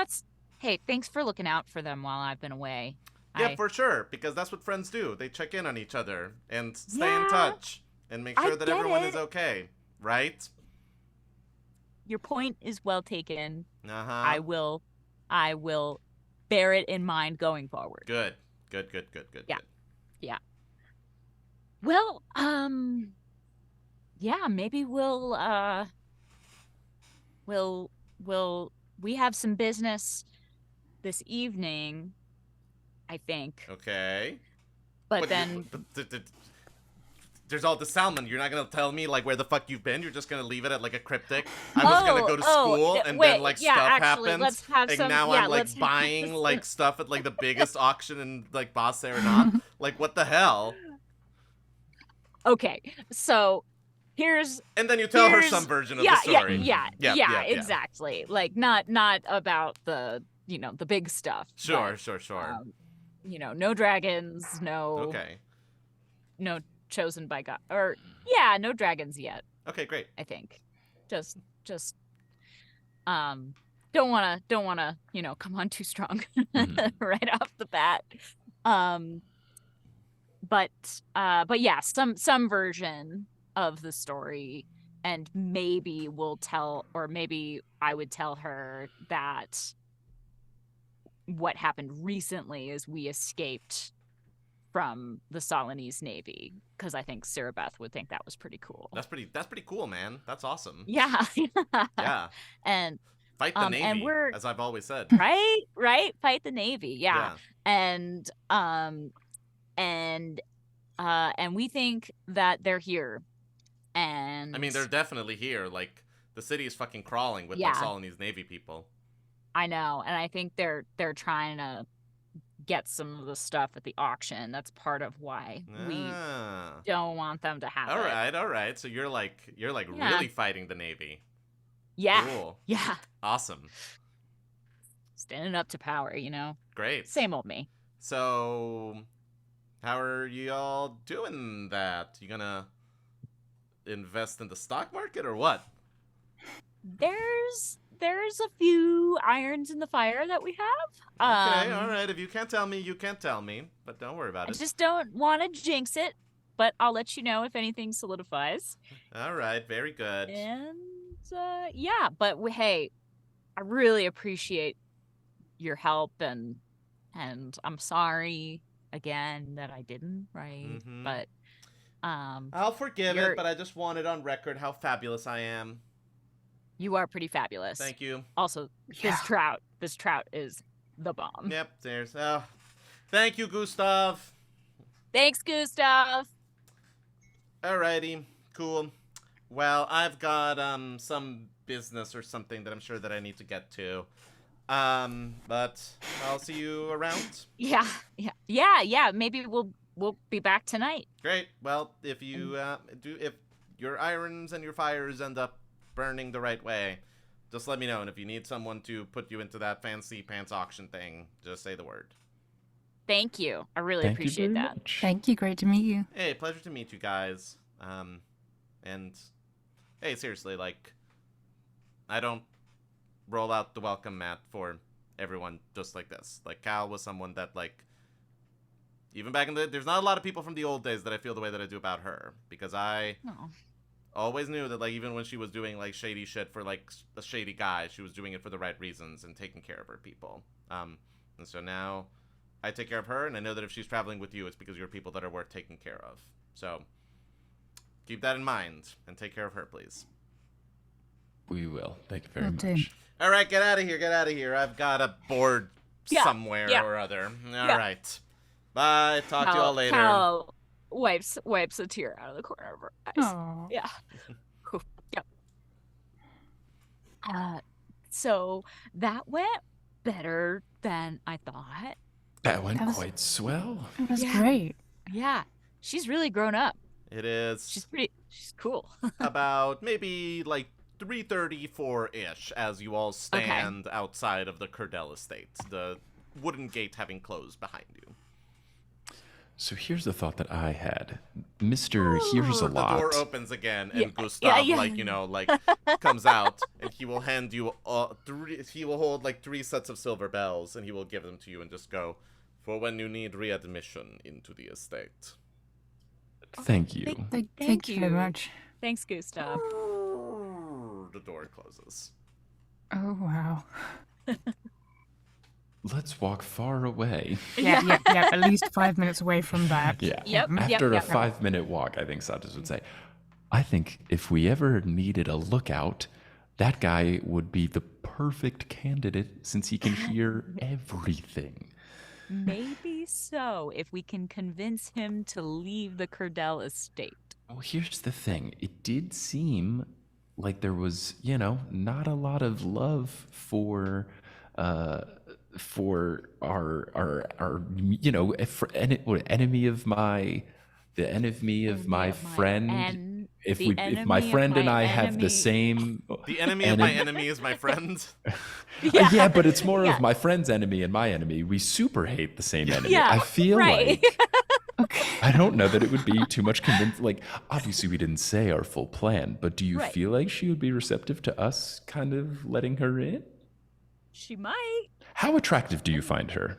C: hey, thanks for looking out for them while I've been away.
A: Yeah, for sure, because that's what friends do. They check in on each other and stay in touch and make sure that everyone is okay, right?
C: Your point is well taken.
A: Uh-huh.
C: I will bear it in mind going forward.
A: Good.
C: Yeah. Well, yeah, maybe we have some business this evening, I think.
A: Okay.
C: But then
A: there's all the salmon. You're not gonna tell me like where the fuck you've been. You're just gonna leave it at like a cryptic. I was gonna go to school and then like stuff happens.
C: Let's have
A: and
C: some,
A: now I'm like buying like stuff at like the biggest auction in like Bas Serenat. Like what the hell?
C: Okay, so
A: and then you tell her some version of the story.
C: Yeah, exactly. Like not about the the big stuff.
A: Sure.
C: No dragons, no chosen by God, or no dragons yet.
A: Okay, great.
C: I think just don't wanna come on too strong right off the bat. But yeah, some version of the story, and maybe maybe I would tell her that what happened recently is we escaped from the Solinese Navy, because I think Sarah Beth would think that was pretty cool.
A: That's pretty cool, man. That's awesome.
C: Yeah.
A: Yeah.
C: And
A: Fight the Navy, as I've always said.
C: Right? Fight the Navy, yeah. And we think that they're here. And
A: I mean, they're definitely here. Like, the city is fucking crawling with like Solinese Navy people.
C: I know, and I think they're trying to get some of the stuff at the auction. That's part of why we don't want them to have it.
A: All right. So you're like really fighting the Navy.
C: Yeah.
A: Cool.
C: Yeah.
A: Awesome.
C: Standing up to power, you know.
A: Great.
C: Same old me.
A: So, how are you all doing that? You gonna invest in the stock market or what?
C: There's a few irons in the fire that we have.
A: Okay, all right. If you can't tell me, you can't tell me. But don't worry about it.
C: I just don't want to jinx it, but I'll let you know if anything solidifies.
A: All right, very good.
C: And yeah, but hey, I really appreciate your help, and I'm sorry again that I didn't, right?
A: Mm-hmm.
C: But
A: I'll forgive it, but I just want it on record how fabulous I am.
C: You are pretty fabulous.
A: Thank you.
C: Also, this trout is the bomb.
A: Yep, thank you, Gustav.
C: Thanks, Gustav.
A: Alrighty, cool. Well, I've got some business or something that I'm sure that I need to get to. But I'll see you around.
C: Yeah. Maybe we'll be back tonight.
A: Great. Well, if you if your irons and your fires end up burning the right way, just let me know. And if you need someone to put you into that fancy pants auction thing, just say the word.
C: Thank you. I really appreciate that.
D: Much.
B: Thank you. Great to meet you.
A: Hey, pleasure to meet you guys. And hey, seriously, like, I don't roll out the welcome mat for everyone just like this. Like, Cal was someone that, like, even back in there's not a lot of people from the old days that I feel the way that I do about her, because I always knew that, like, even when she was doing, like, shady shit for, like, a shady guy, she was doing it for the right reasons and taking care of her people. And so now I take care of her, and I know that if she's traveling with you, it's because you're people that are worth taking care of. So keep that in mind and take care of her, please.
D: We will. Thank you very much.
A: All right, get out of here. I've got a board somewhere or other. All right. Bye. Talk to you all later.
C: Cal wipes a tear out of the corner of her eyes.
B: Aww.
C: Yeah. So that went better than I thought.
D: That went quite swell.
B: It was great.
C: Yeah. She's really grown up.
A: It is.
C: She's cool.
A: About maybe like 3:34-ish as you all stand outside of the Curdell estate, the wooden gate having closed behind you.
D: So here's the thought that I had. Mr. Hears a Lot.
A: The door opens again, and Gustav, comes out, and he will hand you he will hold like 3 sets of silver bells, and he will give them to you and just go, for when you need readmission into the estate.
D: Thank you.
B: Thank you very much.
C: Thanks, Gustav.
A: The door closes.
B: Oh, wow.
D: Let's walk far away.
B: Yeah. At least 5 minutes away from that.
D: Yeah.
C: Yep.
D: After a 5-minute walk, I think Satus would say, I think if we ever needed a lookout, that guy would be the perfect candidate since he can hear everything.
C: Maybe so, if we can convince him to leave the Curdell estate.
D: Well, here's the thing. It did seem like there was, not a lot of love for our enemy of my friend. If my friend and I have the same,
A: the enemy of my enemy is my friend.
D: Yeah, but it's more of my friend's enemy and my enemy. We super hate the same enemy.
C: Yeah,
D: I feel
C: right.
D: like I don't know that it would be too much convinced. Like, obviously we didn't say our full plan, but do you feel like she would be receptive to us kind of letting her in?
C: She might.
D: How attractive do you find her?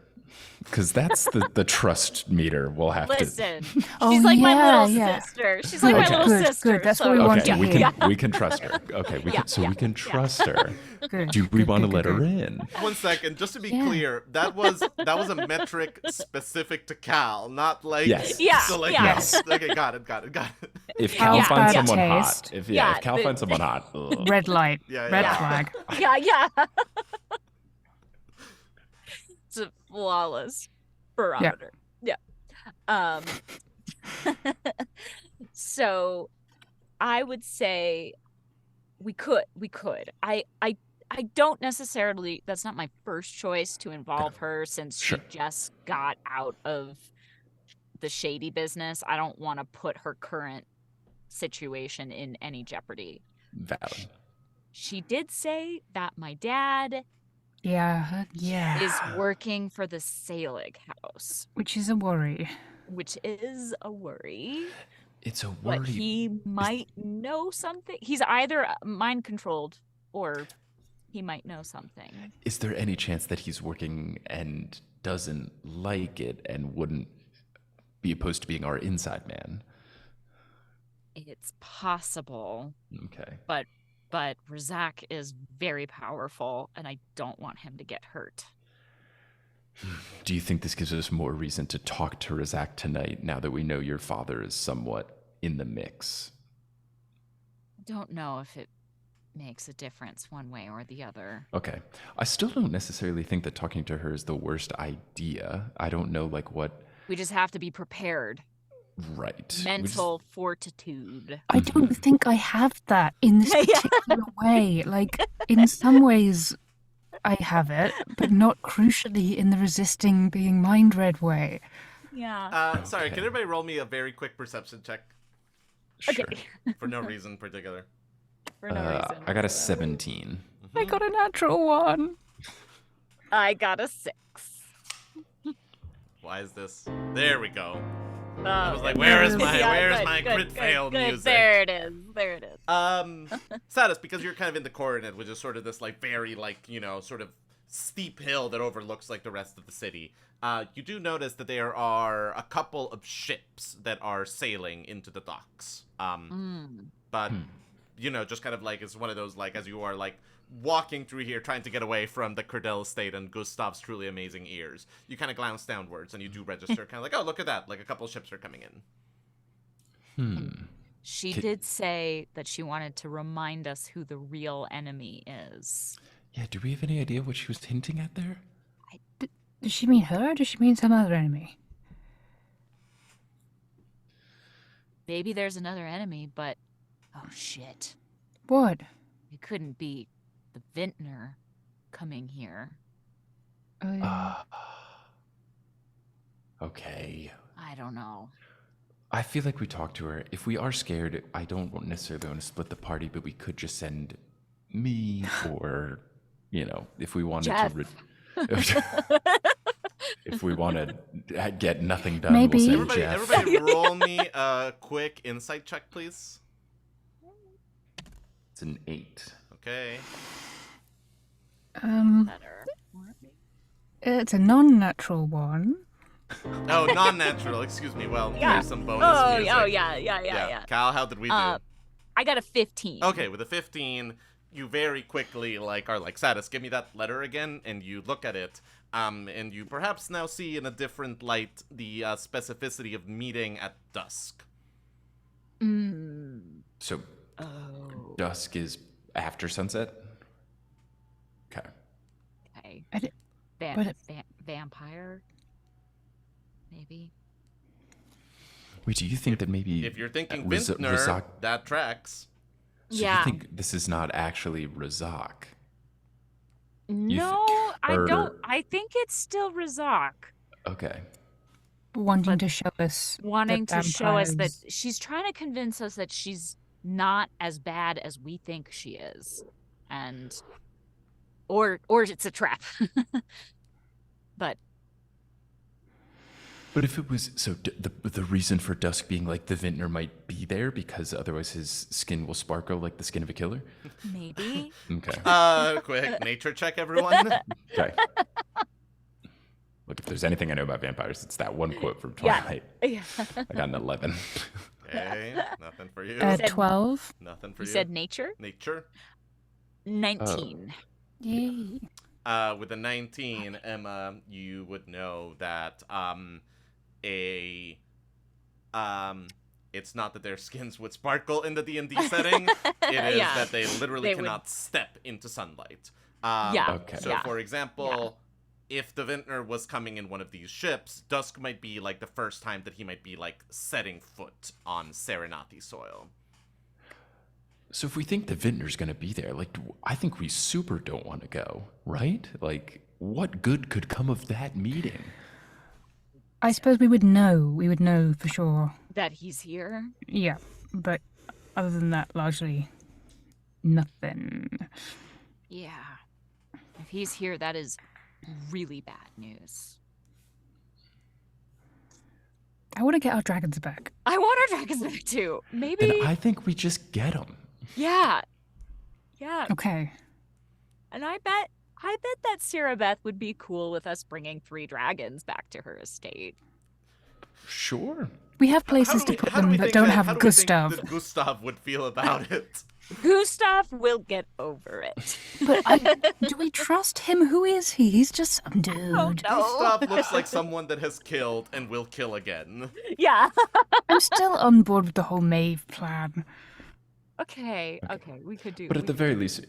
D: Because that's the trust meter we'll have
C: Listen,
D: to...
C: she's like my little sister. She's like my little sister.
B: Good. That's what we want to hear.
D: We can trust her. Okay, we can trust her.
B: Good.
D: Do we want to let her in?
A: 1 second, just to be clear, that was a metric specific to Cal, not like
C: Yes.
A: Okay, got it.
D: If Cal finds someone
B: taste.
D: hot, if Cal finds someone hot,
B: red light, red flag.
C: Yeah. It's a flawless barometer. Yeah. So I would say we could. I don't necessarily, that's not my first choice to involve her since she just got out of the shady business. I don't want to put her current situation in any jeopardy.
D: Valid.
C: She did say that my dad
B: is
C: working for the Selig house.
B: Which is a worry.
D: It's a worry.
C: But he might know something. He's either mind controlled or he might know something.
D: Is there any chance that he's working and doesn't like it and wouldn't be opposed to being our inside man?
C: It's possible.
D: Okay.
C: But Razak is very powerful, and I don't want him to get hurt.
D: Do you think this gives us more reason to talk to Razak tonight, now that we know your father is somewhat in the mix?
C: I don't know if it makes a difference one way or the other.
D: Okay. I still don't necessarily think that talking to her is the worst idea. I don't know, what...
C: We just have to be prepared.
D: Right.
C: Mental fortitude.
B: I don't think I have that in this particular way. In some ways, I have it, but not crucially in the resisting being mind-read way.
C: Yeah.
A: Sorry, can everybody roll me a very quick perception check?
D: Sure.
C: Okay.
A: For no reason particular.
C: For no reason.
D: I got a 17.
B: I got a natural 1.
C: I got a 6.
A: Why is this? There we go. I was like, where's my crit fail music?
C: There it is.
A: Satus, because you're kind of in the coordinate, which is sort of this very sort of steep hill that overlooks the rest of the city. You do notice that there are a couple of ships that are sailing into the docks. But just kind of it's one of those as you are walking through here trying to get away from the Curdell estate and Gustav's truly amazing ears, you kind of glance downwards and you do register kind of oh, look at that, a couple ships are coming
C: in. She did say that she wanted to remind us who the real enemy is.
D: Yeah, do we have any idea what she was hinting at there?
B: Does she mean her or does she mean some other enemy?
C: Maybe there's another enemy, but oh shit.
B: What?
C: It couldn't be the vintner coming here.
D: Okay.
C: I don't know.
D: I feel like we talked to her. If we are scared, I don't necessarily want to split the party, but we could just send me or, if we wanted if we want to get nothing done,
B: maybe.
D: We'll send Jeff.
A: Everybody roll me a quick insight check, please.
D: It's an 8.
A: Okay.
B: It's a non-natural 1.
A: Oh, non-natural. Excuse me. Well, here's some bonus music.
C: Yeah.
A: Cal, how did we do?
C: I got a 15.
A: Okay, with a 15, you very quickly are Satus, give me that letter again, and you look at it, and you perhaps now see in a different light the specificity of meeting at dusk.
D: So, dusk is after sunset? Okay.
C: Vampire? Maybe.
D: Wait, do you think that maybe...
A: If you're thinking vintner, that tracks.
D: So you think this is not actually Razak?
C: No, I don't. I think it's still Razak.
D: Okay.
B: Wanting to show us
C: that she's trying to convince us that she's not as bad as we think she is. And... Or it's a trap. But
D: if it was the reason for Dusk being the vintner might be there because otherwise his skin will sparkle like the skin of a killer.
C: Maybe.
D: Okay.
A: Quick nature check, everyone.
D: Okay. Look, if there's anything I know about vampires, it's that one quote from Twilight.
C: Yeah.
D: I got an 11.
A: Okay, nothing for you.
B: 12.
A: Nothing for you.
C: You said nature?
A: Nature.
C: 19.
B: Yay.
A: With a 19, Emma, you would know that it's not that their skins would sparkle in the D&D setting. It is that they literally cannot step into sunlight.
D: Okay.
A: So, for example, if the vintner was coming in one of these ships, dusk might be like the first time that he might be like setting foot on Serenati soil.
D: So if we think the vintner's going to be there, like, I think we super don't want to go, right? Like, what good could come of that meeting?
B: I suppose we would know. We would know for sure.
C: That he's here?
B: Yeah, but other than that, largely nothing.
C: Yeah. If he's here, that is really bad news.
B: I want to get our dragons back.
C: I want our dragons back too. Maybe.
D: Then I think we just get them.
C: Yeah.
B: Okay.
C: And I bet that Sarah Beth would be cool with us bringing 3 dragons back to her estate.
D: Sure.
B: We have places to put them that don't have Gustav.
A: How do we think that Gustav would feel about it?
C: Gustav will get over it.
B: But do we trust him? Who is he? He's just some dude.
C: No.
A: Gustav looks like someone that has killed and will kill again.
C: Yeah.
B: I'm still on board with the whole Maeve plan.
C: Okay, we could do.
D: But at the very least,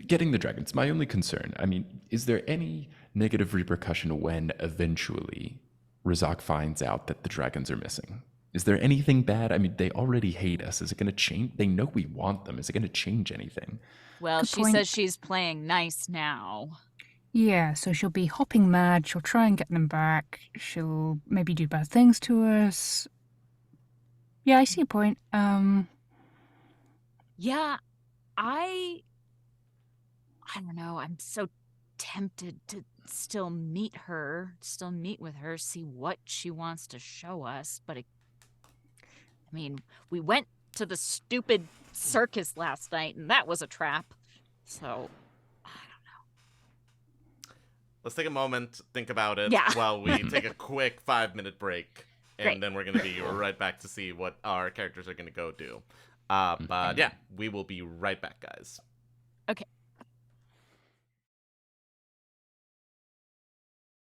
D: getting the dragons, my only concern, I mean, is there any negative repercussion when eventually Razak finds out that the dragons are missing? Is there anything bad? I mean, they already hate us. Is it going to change? They know we want them. Is it going to change anything?
C: Well,
B: Good
C: she
B: point.
C: says she's playing nice now.
B: Yeah, so she'll be hopping mad. She'll try and get them back. She'll maybe do bad things to us. Yeah, I see your point.
C: Yeah, I don't know. I'm so tempted to still meet with her, see what she wants to show us. But I mean, we went to the stupid circus last night, and that was a trap. So, I don't know.
A: Let's take a moment, think about it,
C: Yeah.
A: while we take a quick 5-minute break. And
C: Great.
A: then we're going to be right back to see what our characters are going to go do. But yeah, we will be right back, guys.